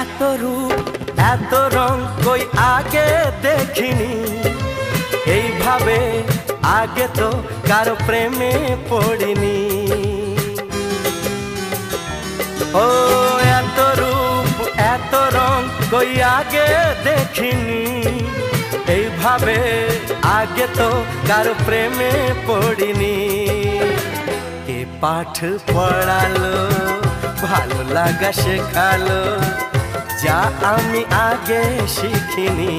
এত রূপ এত রং কই আগে দেখিনি, এইভাবে আগে তো কারো প্রেমে পড়িনি। ও এত রূপ এত রং কই আগে দেখিনি, এইভাবে আগে তো কারো প্রেমে পড়িনি। কে পাঠ পড়ালো ভালো লাগা শেখালো, যা আমি আগে শিখিনি।